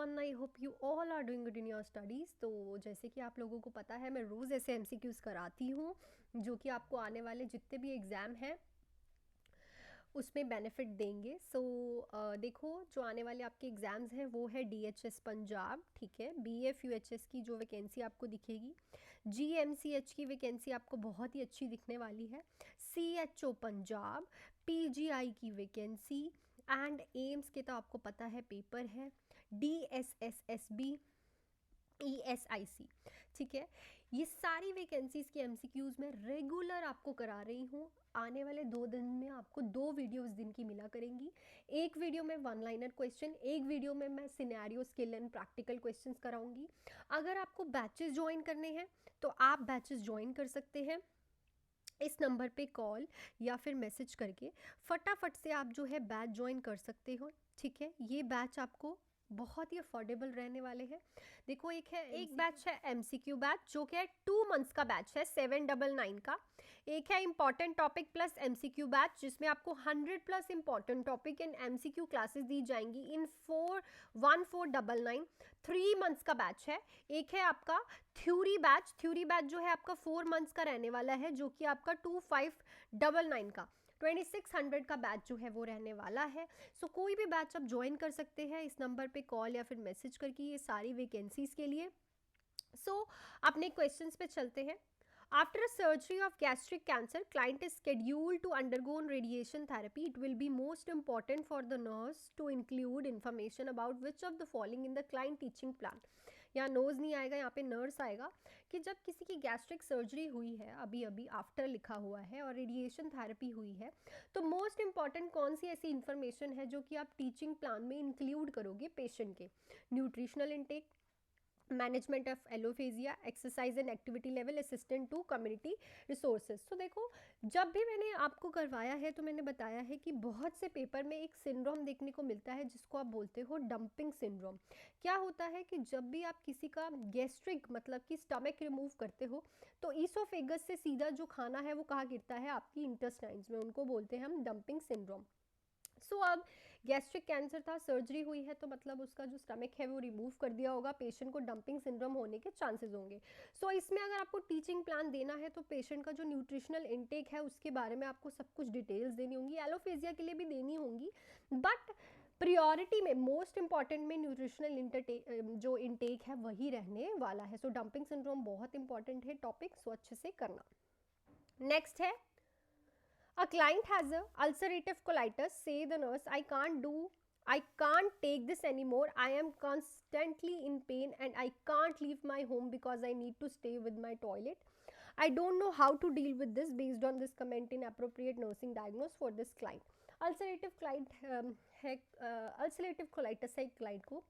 Everyone, I hope you all are doing good in your studies. तो जैसे कि आप लोगों को पता है, मैं रोज़ ऐसे एमसीक्यूज़ कराती हूँ जो कि आपको आने वाले जितने भी एग्ज़ाम हैं उसमें बेनिफिट देंगे। देखो, जो आने वाले आपके एग्ज़ाम्स हैं वो है डीएचएस पंजाब, ठीक है। बीएफ यूएचएस की जो वैकेंसी आपको दिखेगी, जीएमसीएच की वैकेंसी आपको बहुत ही अच्छी दिखने वाली है, सीएचओ पंजाब, पीजीआई की वैकेंसी एंड एम्स के तो आपको पता है पेपर है, डीएसएसएसबी, ईएसआईसी, ठीक है। ये सारी वैकेंसीज़ की एमसीक्यूज़ मैं रेगुलर आपको करा रही हूँ। आने वाले 2 दिन में आपको 2 वीडियोस दिन की मिला करेंगी। एक वीडियो में वन लाइनर क्वेश्चन, एक वीडियो में मैं scenario, skill and practical questions कराऊंगी। अगर आपको बैचेस ज्वाइन करने हैं तो आप बैचेस ज्वाइन कर सकते हैं इस नंबर पे कॉल या फिर मैसेज करके। फटाफट से आप जो है बैच ज्वाइन कर सकते हो, ठीक है। ये बैच आपको बहुत ही अफोर्डेबल रहने वाले हैं। देखो, एक बैच है एमसीक्यू बैच जो कि है 2 मंथ्स का बैच है 799 का। एक है important topic plus MCQ batch जिसमें आपको 100+ important topic and MCQ classes दी जाएंगी इन 41499। 3 मंथ्स का बैच है। एक है आपका थ्योरी बैच जो है आपका 4 मंथ्स का रहने वाला है, जो कि आपका 2599 का 2600 का बैच जो है वो रहने वाला है। कोई भी बैच आप ज्वाइन कर सकते हैं इस नंबर पे कॉल या फिर मैसेज करके ये सारी वैकेंसीज के लिए। अपने क्वेश्चंस पे चलते हैं। After a surgery of gastric cancer, client is scheduled to undergo radiation therapy. It will be most important for the nurse to include information about which of the following in the client teaching plan. यहाँ knows नहीं आएगा, यहाँ पे nurse आएगा कि जब किसी की गैस्ट्रिक सर्जरी हुई है, अभी अभी आफ्टर लिखा हुआ है और रेडिएशन थेरेपी हुई है, तो मोस्ट इंपॉर्टेंट कौन सी ऐसी इन्फॉर्मेशन है जो कि आप टीचिंग प्लान में इंक्लूड करोगे पेशेंट के। Nutritional intake, management of alopecia, exercise and activity level, assistant to community resources. तो देखो, जब भी मैंने आपको करवाया है तो मैंने बताया है कि बहुत से पेपर में एक सिंड्रोम देखने को मिलता है जिसको आप बोलते हो डंपिंग सिंड्रोम। क्या होता है कि जब भी आप किसी का गैस्ट्रिक मतलब कि स्टमक रिमूव करते हो तो ईसोफेगस से सीधा जो खाना है वो कहाँ गिरता है, आपकी इंटेस्टाइन्स में। उनको बोलते हैं हम डंपिंग सिंड्रोम। अब गैस्ट्रिक कैंसर था, सर्जरी हुई है, तो मतलब उसका जो स्टमक है वो रिमूव कर दिया होगा, पेशेंट को डंपिंग सिंड्रोम होने के चांसेस होंगे। इसमें अगर आपको टीचिंग प्लान देना है तो पेशेंट का जो न्यूट्रिशनल इनटेक है उसके बारे में आपको सब कुछ डिटेल्स देनी होंगी, एलोफेजिया के लिए भी देनी होंगी, बट प्रियोरिटी में मोस्ट इंपॉर्टेंट में न्यूट्रिशनल जो इनटेक है वही रहने वाला है। डंपिंग सिंड्रोम बहुत इंपॉर्टेंट है टॉपिक, अच्छे से करना। नेक्स्ट है, a client has a ulcerative colitis. Say the nurse, I can't take this anymore. I am constantly in pain and I can't leave my home because I need to stay with my toilet. I don't know how to deal with this. Based on this comment in appropriate nursing diagnosis for this client. Ulcerative client है, ulcerative colitis है client को,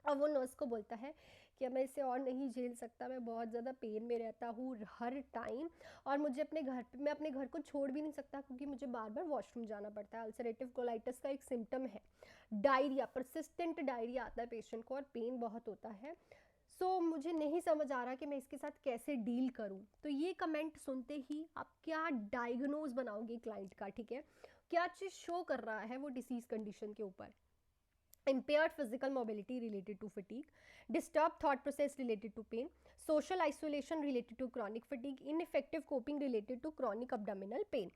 और वो nurse को बोलता है कि मैं इसे और नहीं झेल सकता, मैं बहुत ज़्यादा पेन में रहता हूँ हर टाइम, और मुझे मैं अपने घर को छोड़ भी नहीं सकता क्योंकि मुझे बार बार वॉशरूम जाना पड़ता है। अल्सरेटिव कोलाइटिस का एक सिम्टम है डायरिया, परसिस्टेंट डायरिया आता है पेशेंट को और पेन बहुत होता है। मुझे नहीं समझ आ रहा कि मैं इसके साथ कैसे डील करूं। तो ये कमेंट सुनते ही आप क्या डायग्नोज बनाओगे क्लाइंट का, ठीक है, क्या चीज़ शो कर रहा है वो डिसीज कंडीशन के ऊपर। impaired physical mobility related to fatigue, disturbed thought process related to pain, social isolation related to chronic fatigue, ineffective coping related to chronic abdominal pain.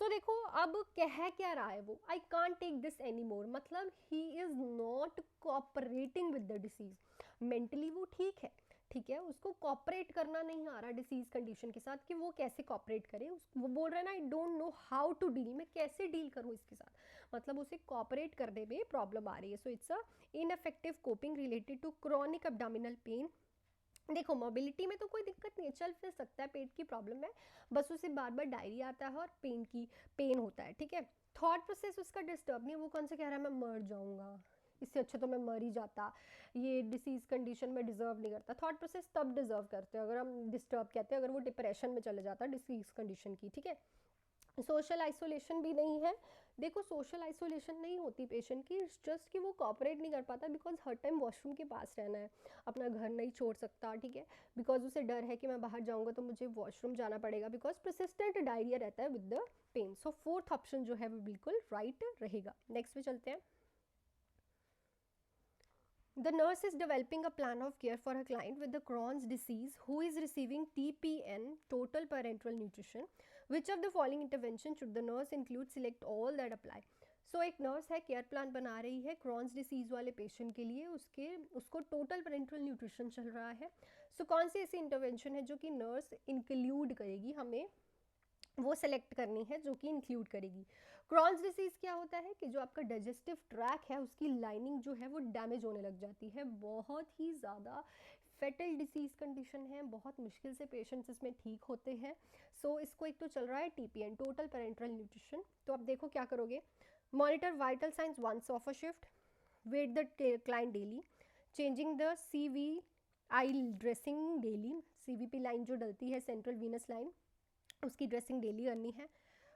देखो, अब कह क्या रहा है वो, I can't take this any more, मतलब he is not cooperating with the disease. Mentally वो ठीक है, उसको कॉपरेट करना नहीं आ रहा डिसीज कंडीशन के साथ कि वो कैसे कॉपरेट करे। वो बोल रहा है ना, I don't know how to deal, मैं कैसे डील करूँ इसके साथ, मतलब उसे कॉपरेट करने में प्रॉब्लम आ रही है। It's a ineffective coping related to chronic abdominal pain. देखो, मोबिलिटी में तो कोई दिक्कत नहीं है, चल फिर सकता है, पेट की प्रॉब्लम है, बस उसे बार बार डायरिया आता है और पेन होता है, ठीक है। थॉट प्रोसेस उसका डिस्टर्ब नहीं है, वो कौन सा कह रहा है मैं मर जाऊंगा, इससे अच्छा तो मैं मर ही जाता, ये डिसीज कंडीशन में डिजर्व नहीं करता। थॉट प्रोसेस तब डिजर्व करते हैं अगर हम डिस्टर्ब कहते हैं, अगर वो डिप्रेशन में चले जाता है डिसीज कंडीशन की, ठीक है। सोशल आइसोलेशन भी नहीं है। देखो, सोशल आइसोलेशन नहीं होती पेशेंट की, जस्ट कि वो कॉपरेट नहीं कर पाता बिकॉज हर टाइम वॉशरूम के पास रहना है, अपना घर नहीं छोड़ सकता, ठीक है, बिकॉज उसे डर है कि मैं बाहर जाऊंगा तो मुझे वॉशरूम जाना पड़ेगा, बिकॉज परसिस्टेंट डायरिया रहता है with the pen. 4th option जो है वो बिल्कुल राइट रहेगा। नेक्स्ट पे चलते हैं। The nurse is developing a plan of care for a client with the Crohn's disease who is receiving TPN, total parenteral nutrition. Which of the following intervention should the nurse include? Select all that apply. So एक nurse है, care plan बना रही है Crohn's disease वाले patient के लिए, उसको total parental nutrition चल रहा है. सो कौन सी ऐसी इंटरवेंशन है जो कि नर्स इंक्लूड करेगी, हमें वो सेलेक्ट करनी है जो कि इंक्लूड करेगी. क्रॉन्स डिसीज़ क्या होता है कि जो आपका डाइजेस्टिव ट्रैक है उसकी लाइनिंग जो है वो डैमेज होने लग जाती है. बहुत ही ज़्यादा फेटल डिसीज़ कंडीशन है, बहुत मुश्किल से पेशेंट्स इसमें ठीक होते हैं. सो इसको एक तो चल रहा है TPN, टोटल पेरेंटल न्यूट्रिशन. तो अब देखो क्या करोगे. Monitor vital signs once of a shift, weight the client daily, changing the CVI dressing daily. CVP line जो डलती है, सेंट्रल वीनस लाइन, उसकी ड्रेसिंग डेली करनी है.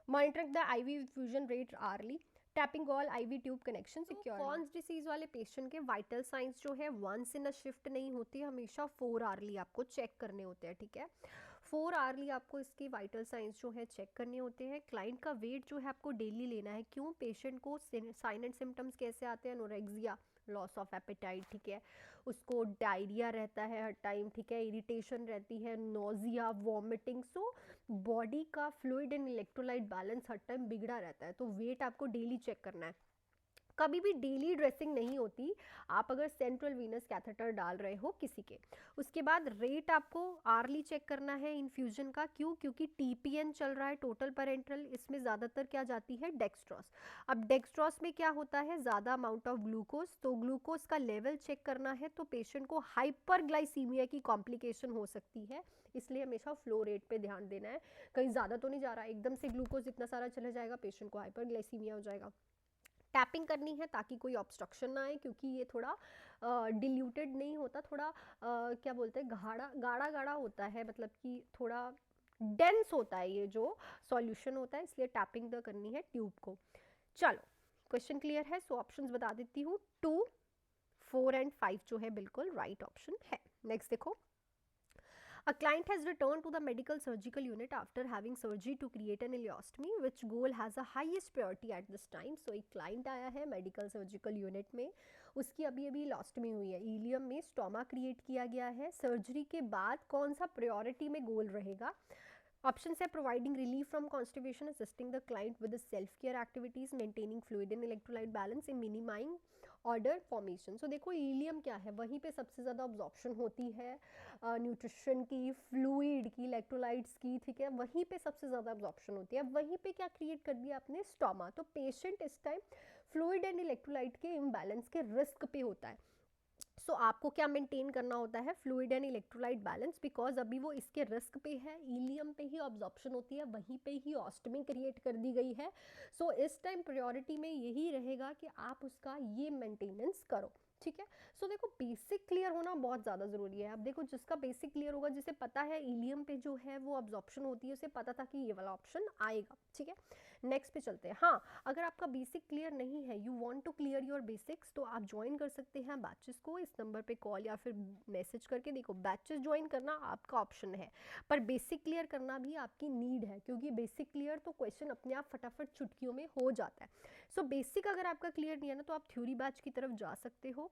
Monitoring the IV infusion rate hourly, tapping all IV tube connection secure. Crohn's disease वाले patient के vital signs जो है वंस इन अ शिफ्ट नहीं होती, हमेशा 4 आवर्ली आपको चेक करने होते हैं. ठीक है, 4 आवर्ली आपको इसकी वाइटल साइंस जो है चेक करने होते हैं. क्लाइंट का वेट जो है आपको डेली लेना है. क्यों? पेशेंट को साइन एंड सिम्टम्स कैसे आते हैं? एनोरेक्सिया, लॉस ऑफ एपेटाइट, ठीक है, उसको डायरिया रहता है हर टाइम, ठीक है, इरिटेशन रहती है, नोजिया, वॉमिटिंग. सो बॉडी का fluid and electrolyte balance her time बिगड़ा रहता है. तो वेट आपको डेली चेक करना है. कभी भी डेली ड्रेसिंग नहीं होती आप अगर सेंट्रल वीनस कैथेटर डाल रहे हो किसी के. उसके बाद रेट आपको आर्ली चेक करना है इन्फ्यूजन का. क्यों? क्योंकि TPN चल रहा है, टोटल पेरेंटल. इसमें ज़्यादातर क्या जाती है? डेक्स्ट्रॉस. अब डेक्स्ट्रॉस में क्या होता है? ज़्यादा अमाउंट ऑफ ग्लूकोज, तो ग्लूकोज का लेवल चेक करना है. तो पेशेंट को हाइपरग्लाइसीमिया की कॉम्प्लिकेशन हो सकती है, इसलिए हमेशा फ्लो रेट पे ध्यान देना है. कहीं ज़्यादा तो नहीं जा रहा, एकदम से ग्लूकोज इतना सारा चला जाएगा, पेशेंट को हाइपरग्लाइसीमिया हो जाएगा. टैपिंग करनी है ताकि कोई ऑब्स्ट्रक्शन ना आए, क्योंकि ये थोड़ा डिल्यूटेड नहीं होता, थोड़ा क्या बोलते हैं, गाढ़ा गाढ़ा गाढ़ा होता है, मतलब कि थोड़ा डेंस होता है ये जो सॉल्यूशन होता है, इसलिए टैपिंग तो करनी है ट्यूब को. चलो क्वेश्चन क्लियर है. सो ऑप्शंस बता देती हूँ. 2, 4 एंड 5 जो है बिल्कुल राइट ऑप्शन है. नेक्स्ट देखो. A client has returned to the medical surgical unit after having surgery to create an ileostomy, which goal has the highest priority at this time. So एक client आया है medical surgical unit में, उसकी अभी अभी इलास्टमी हुई है, इलियम में स्टोमा क्रिएट किया गया है. सर्जरी के बाद कौन सा प्रायोरिटी में गोल रहेगा? ऑप्शन है providing relief from constipation, assisting the client with self care activities, maintaining fluid and electrolyte balance, in minimizing odour formation. So देखो इलियम क्या है, वहीं पे सबसे ज़्यादा ऑब्जॉर्प्शन होती है न्यूट्रिशन की, फ्लूइड की, इलेक्ट्रोलाइट्स की, ठीक है, वहीं पे सबसे ज़्यादा ऑब्जॉर्प्शन होती है. वहीं पे क्या क्रिएट कर दिया आपने? स्टोमा. तो पेशेंट इस टाइम फ्लूइड एंड इलेक्ट्रोलाइट के इम्बैलेंस के रिस्क पे होता है. सो आपको क्या मेंटेन करना होता है? Fluid and electrolyte balance, because अभी वो इसके रिस्क पे है, इलियम पे ही ऑब्जॉर्प्शन होती है, वहीं पे ही ऑस्टमी क्रिएट कर दी गई है. सो इस टाइम प्रायोरिटी में यही रहेगा कि आप उसका ये मेंटेनेंस करो. ठीक है, सो देखो बेसिक क्लियर होना बहुत ज़्यादा ज़रूरी है. अब देखो जिसका बेसिक क्लियर होगा, जिसे पता है इलियम पे जो है वो ऑब्जॉर्प्शन होती है, उसे पता था कि ये वाला ऑप्शन आएगा. ठीक है, नेक्स्ट पे चलते हैं. हाँ, अगर आपका बेसिक क्लियर नहीं है, you want to clear your basics, तो आप ज्वाइन कर सकते हैं बैचेस को. इस नंबर पे कॉल या फिर मैसेज करके. देखो बैचेस ज्वाइन करना आपका ऑप्शन है, पर बेसिक क्लियर करना भी आपकी नीड है, क्योंकि बेसिक क्लियर तो क्वेश्चन अपने आप फटाफट चुटकियों में हो जाता है. सो बेसिक अगर आपका क्लियर नहीं है ना, तो आप थ्योरी बैच की तरफ जा सकते हो.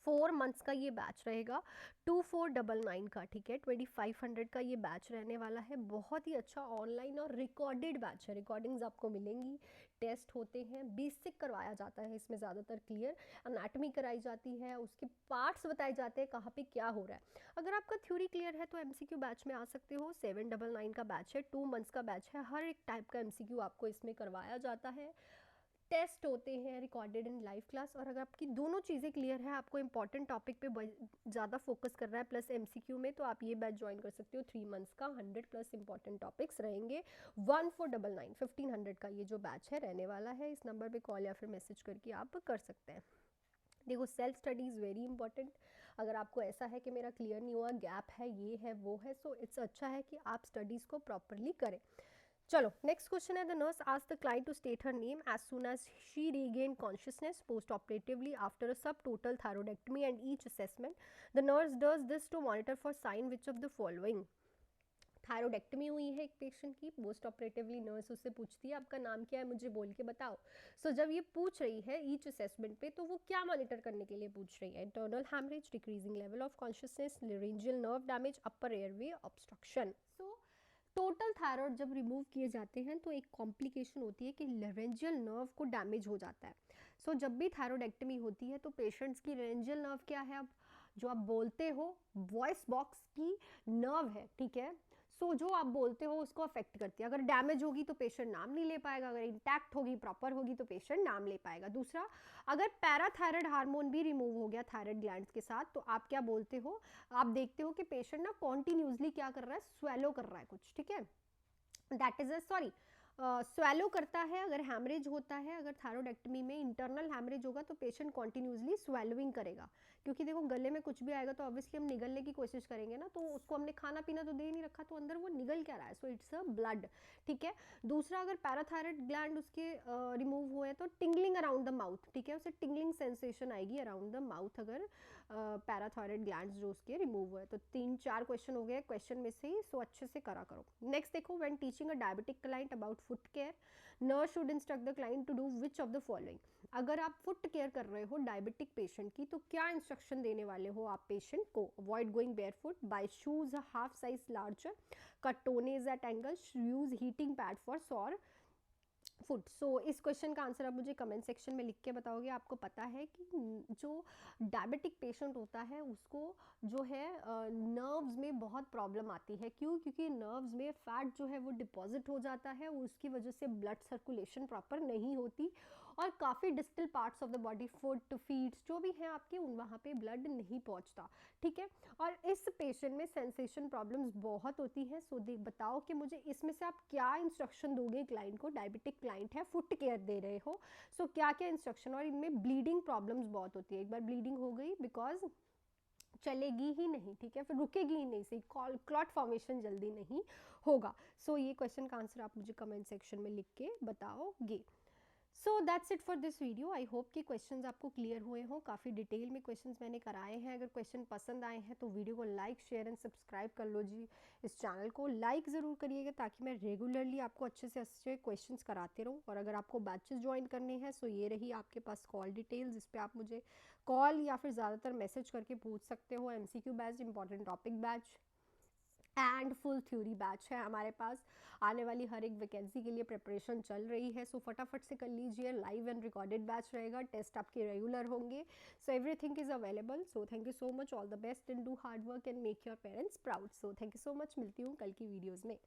4 मंथ्स का ये बैच रहेगा, 2499 का. ठीक है, 2500 का ये बैच रहने वाला है. बहुत ही अच्छा ऑनलाइन और रिकॉर्डेड बैच है, रिकॉर्डिंग्स आपको मिलेंगी, टेस्ट होते हैं, बेसिक करवाया जाता है इसमें ज़्यादातर. क्लियर एनाटमी कराई जाती है, उसके पार्ट्स बताए जाते हैं कहाँ पे क्या हो रहा है. अगर आपका थ्योरी क्लियर है तो MCQ बैच में आ सकते हो. 799 का बैच है, 2 मंथ्स का बैच है. हर एक टाइप का MCQ आपको इसमें करवाया जाता है, टेस्ट होते हैं, रिकॉर्डेड इन लाइव क्लास. और अगर आपकी दोनों चीज़ें क्लियर है, आपको इंपॉर्टेंट टॉपिक पे ज़्यादा फोकस कर रहा है प्लस MCQ में, तो आप ये बैच ज्वाइन कर सकते हो. 3 मंथ्स का 100+ इंपॉर्टेंट टॉपिक्स रहेंगे. 1499 1500 का ये जो बैच है रहने वाला है. इस नंबर पे कॉल या फिर मैसेज करके आप कर सकते हैं. देखो self study is very important. अगर आपको ऐसा है कि मेरा क्लियर नहीं हुआ, गैप है, ये है वो है, सो इट्स अच्छा है कि आप स्टडीज़ को प्रॉपरली करें. चलो नेक्स्ट क्वेश्चन है. The nurse asked the client to state her name as soon as she regained consciousness post operatively after a sub total thyroidectomy and each assessment. The nurse does this to monitor for sign which of the following. Thyroidectomy हुई है एक patient की, post operatively nurse उससे पूछती है आपका नाम क्या है, मुझे बोल के बताओ। सो जब ये पूछ रही है ईच असेसमेंट पे, तो वो क्या मॉनिटर करने के लिए पूछ रही है? Internal haemorrhage, decreasing level of consciousness, laryngeal nerve damage, upper airway obstruction. So total thyroid जब रिमूव किए जाते हैं तो एक कॉम्प्लिकेशन होती है कि लेरेंजियल नर्व को डैमेज हो जाता है। सो जब भी थायरोडेक्टमी होती है तो पेशेंट्स की लेरेंजियल नर्व क्या है, अब जो आप बोलते हो वॉइस बॉक्स की नर्व है, ठीक है। सो जो आप बोलते हो उसको अफेक्ट करती है। अगर डैमेज होगी तो पेशेंट नाम नहीं ले पाएगा, अगर इंटैक्ट होगी, प्रॉपर होगी, तो पेशेंट नाम ले पाएगा। दूसरा, अगर पैराथायराइड हार्मोन भी रिमूव हो गया थायराइड ग्लैंड्स के साथ, तो आप क्या बोलते हो, आप देखते हो कि पेशेंट ना कॉन्टिन्यूसली क्या कर रहा है, स्वेलो कर रहा है कुछ, ठीक है। That is a sorry, swallow करता है अगर हैमरेज होता है। अगर थायरोडेक्टमी में इंटरनल हैमरेज होगा तो पेशेंट कॉन्टिन्यूसली स्वेलोइंग करेगा, क्योंकि देखो गले में कुछ भी आएगा तो ऑब्वियसली हम निगलने की कोशिश करेंगे ना, तो उसको हमने खाना पीना तो दे नहीं रखा, तो अंदर वो निगल क्या रहा है, सो इट्स अ ब्लड, ठीक है। दूसरा, अगर पैराथायराइड ग्लैंड उसके रिमूव हुए तो टिंगलिंग अराउंड द माउथ, ठीक है, उसे टिंगलिंग सेंसेशन आएगी अराउंड द माउथ अगर पैराथायराइड ग्लैंड्स जो उसके रिमूव हुए। तो 3-4 क्वेश्चन हो गए क्वेश्चन में से ही, सो अच्छे से करा करो। नेक्स्ट देखो, when teaching a diabetic client about foot care, nurse should instruct the client to do which of the following. अगर आप फुट केयर कर रहे हो डायबिटिक पेशेंट की, तो क्या इंस्ट्रक्शन देने वाले हो आप पेशेंट को? Avoid going barefoot, buy shoes half size larger, cut toenails at angles, use heating pad for sore foot. So इस क्वेश्चन का आंसर आप मुझे कमेंट सेक्शन में लिख के बताओगे। आपको पता है कि जो डायबिटिक पेशेंट होता है उसको जो है नर्व्स में बहुत प्रॉब्लम आती है। क्यों? क्योंकि नर्व्स में फैट जो है वो डिपॉजिट हो जाता है, उसकी वजह से ब्लड सर्कुलेशन प्रॉपर नहीं होती, और काफ़ी distal parts of the body, foot, feet जो भी हैं आपके, उन वहाँ पे ब्लड नहीं पहुँचता, ठीक है। और इस पेशेंट में सेंसेशन प्रॉब्लम्स बहुत होती हैं। सो देख बताओ कि मुझे इसमें से आप क्या इंस्ट्रक्शन दोगे क्लाइंट को? डायबिटिक क्लाइंट है, फुट केयर दे रहे हो, सो क्या क्या इंस्ट्रक्शन? और इनमें ब्लीडिंग प्रॉब्लम्स बहुत होती है। एक बार ब्लीडिंग हो गई बिकॉज चलेगी ही नहीं, ठीक है, फिर रुकेगी ही नहीं, सही क्लॉट फॉर्मेशन जल्दी नहीं होगा। सो ये क्वेश्चन का आंसर आप मुझे कमेंट सेक्शन में लिख के बताओगे। So that's it for this video. I hope कि क्वेश्चंस आपको क्लियर हुए हों। काफ़ी डिटेल में क्वेश्चंस मैंने कराए हैं। अगर क्वेश्चन पसंद आए हैं तो वीडियो को लाइक, शेयर एंड सब्सक्राइब कर लो जी। इस चैनल को लाइक ज़रूर करिएगा ताकि मैं रेगुलरली आपको अच्छे से अच्छे क्वेश्चंस कराते रहूँ। और अगर आपको बैचेस ज्वाइन करने हैं सो ये रही आपके पास कॉल डिटेल्स, इस पर आप मुझे कॉल या फिर ज़्यादातर मैसेज करके पूछ सकते हो। MCQ batch, important topic batch and full theory batch है हमारे पास। आने वाली हर एक वैकेंसी के लिए प्रिपरेशन चल रही है, सो फटाफट से कर लीजिए। लाइव एंड रिकॉर्डेड बैच रहेगा, टेस्ट आपके रेगुलर होंगे, so everything is available. So thank you so much, all the best and do hard work and make your parents proud. So thank you so much, मिलती हूँ कल की videos में।